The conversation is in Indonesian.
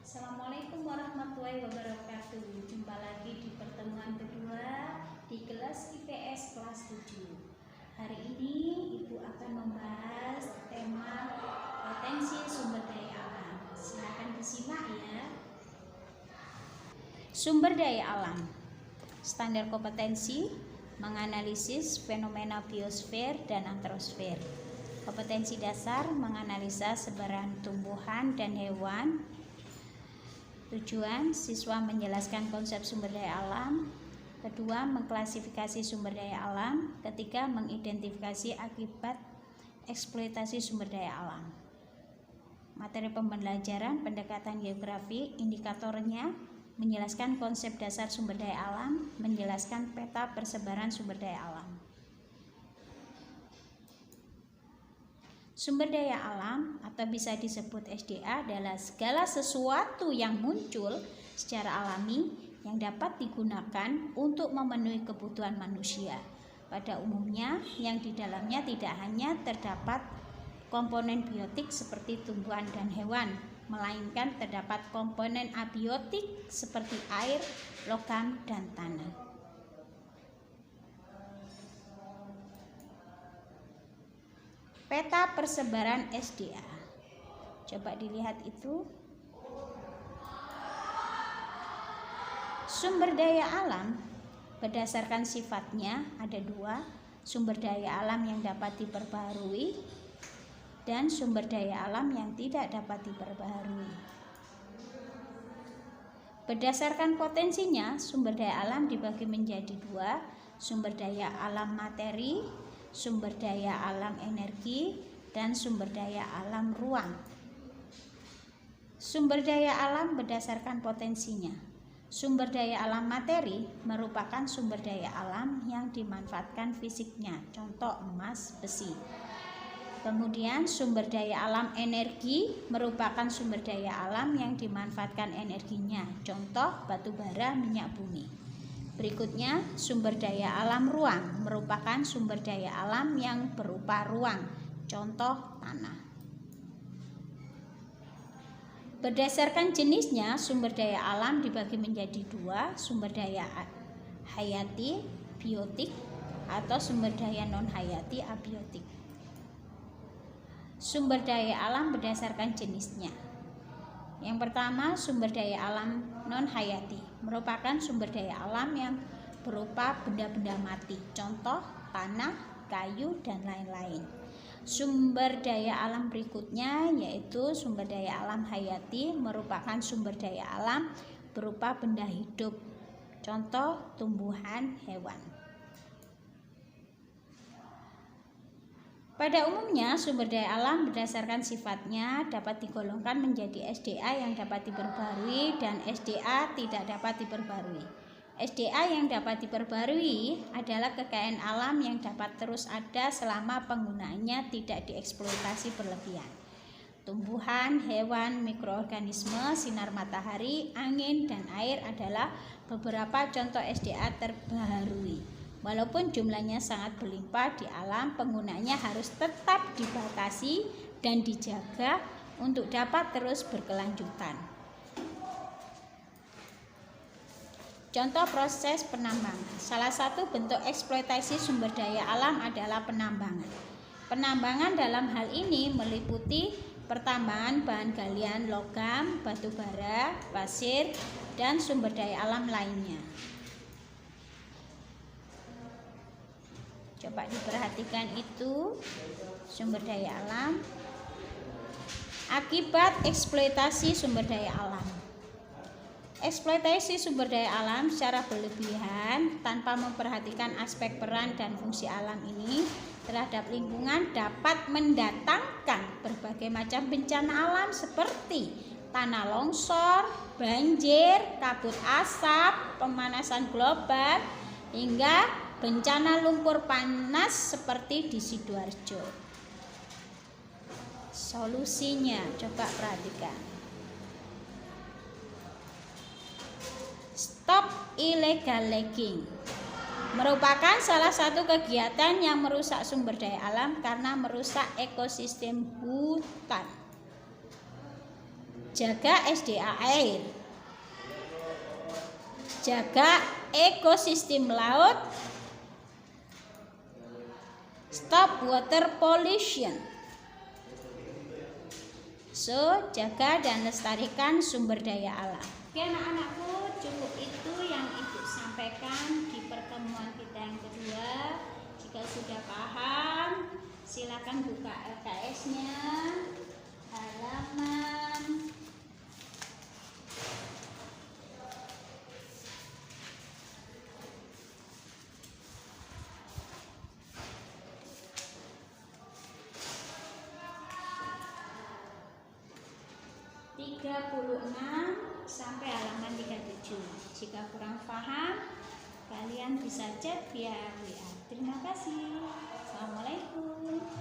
Assalamualaikum warahmatullahi wabarakatuh. Jumpa lagi di pertemuan kedua di kelas IPS kelas 7. Hari ini Ibu akan membahas tema potensi sumber daya alam. Silakan disimak ya. Sumber daya alam. Standar kompetensi menganalisis fenomena biosfer dan antrosfer. Kompetensi dasar menganalisa sebaran tumbuhan dan hewan. Tujuan siswa menjelaskan konsep sumber daya alam. Kedua, mengklasifikasi sumber daya alam. Ketiga, mengidentifikasi akibat eksploitasi sumber daya alam. Materi pembelajaran pendekatan geografi, indikatornya menjelaskan konsep dasar sumber daya alam, menjelaskan peta persebaran sumber daya alam. Sumber daya alam atau bisa disebut SDA adalah segala sesuatu yang muncul secara alami yang dapat digunakan untuk memenuhi kebutuhan manusia. Pada umumnya yang di dalamnya tidak hanya terdapat komponen biotik seperti tumbuhan dan hewan, melainkan terdapat komponen abiotik seperti air, logam, dan tanah. Peta persebaran SDA. Coba dilihat itu. Sumber daya alam berdasarkan sifatnya ada dua, sumber daya alam yang dapat diperbaharui dan sumber daya alam yang tidak dapat diperbaharui. Berdasarkan potensinya, sumber daya alam dibagi menjadi dua, sumber daya alam materi, sumber daya alam energi, dan sumber daya alam ruang. Sumber daya alam berdasarkan potensinya. Sumber daya alam materi merupakan sumber daya alam yang dimanfaatkan fisiknya, contoh emas, besi. Kemudian sumber daya alam energi merupakan sumber daya alam yang dimanfaatkan energinya, contoh batu bara, minyak bumi. Berikutnya, sumber daya alam ruang merupakan sumber daya alam yang berupa ruang, contoh tanah. Berdasarkan jenisnya, sumber daya alam dibagi menjadi dua, sumber daya hayati, biotik, atau sumber daya non-hayati, abiotik. Sumber daya alam berdasarkan jenisnya. Yang pertama, sumber daya alam non-hayati merupakan sumber daya alam yang berupa benda-benda mati, contoh tanah, kayu, dan lain-lain. Sumber daya alam berikutnya yaitu sumber daya alam hayati merupakan sumber daya alam berupa benda hidup, contoh tumbuhan, hewan. Pada umumnya, sumber daya alam berdasarkan sifatnya dapat digolongkan menjadi SDA yang dapat diperbarui dan SDA tidak dapat diperbarui. SDA yang dapat diperbarui adalah kekayaan alam yang dapat terus ada selama penggunaannya tidak dieksploitasi berlebihan. Tumbuhan, hewan, mikroorganisme, sinar matahari, angin, dan air adalah beberapa contoh SDA terbaharui. Walaupun jumlahnya sangat berlimpah di alam, penggunaannya harus tetap dibatasi dan dijaga untuk dapat terus berkelanjutan. Contoh proses penambangan. Salah satu bentuk eksploitasi sumber daya alam adalah penambangan. Penambangan dalam hal ini meliputi pertambangan bahan galian logam, batu bara, pasir, dan sumber daya alam lainnya. Coba diperhatikan itu sumber daya alam. Akibat eksploitasi sumber daya alam. Eksploitasi sumber daya alam secara berlebihan tanpa memperhatikan aspek peran dan fungsi alam ini terhadap lingkungan dapat mendatangkan berbagai macam bencana alam seperti tanah longsor, banjir, kabut asap, pemanasan global, hingga bencana lumpur panas seperti di Sidoarjo. Solusinya, coba perhatikan. Stop illegal logging merupakan salah satu kegiatan yang merusak sumber daya alam karena merusak ekosistem hutan. jaga SDA air, jaga ekosistem laut, stop water pollution. So, jaga dan lestarikan sumber daya alam. Oke anak-anakku, cukup itu yang Ibu sampaikan di pertemuan kita yang kedua. Jika sudah paham, silakan buka LKS-nya, halaman 36 sampai halaman 37. Jika kurang paham, kalian bisa chat via WA. Terima kasih. Assalamualaikum.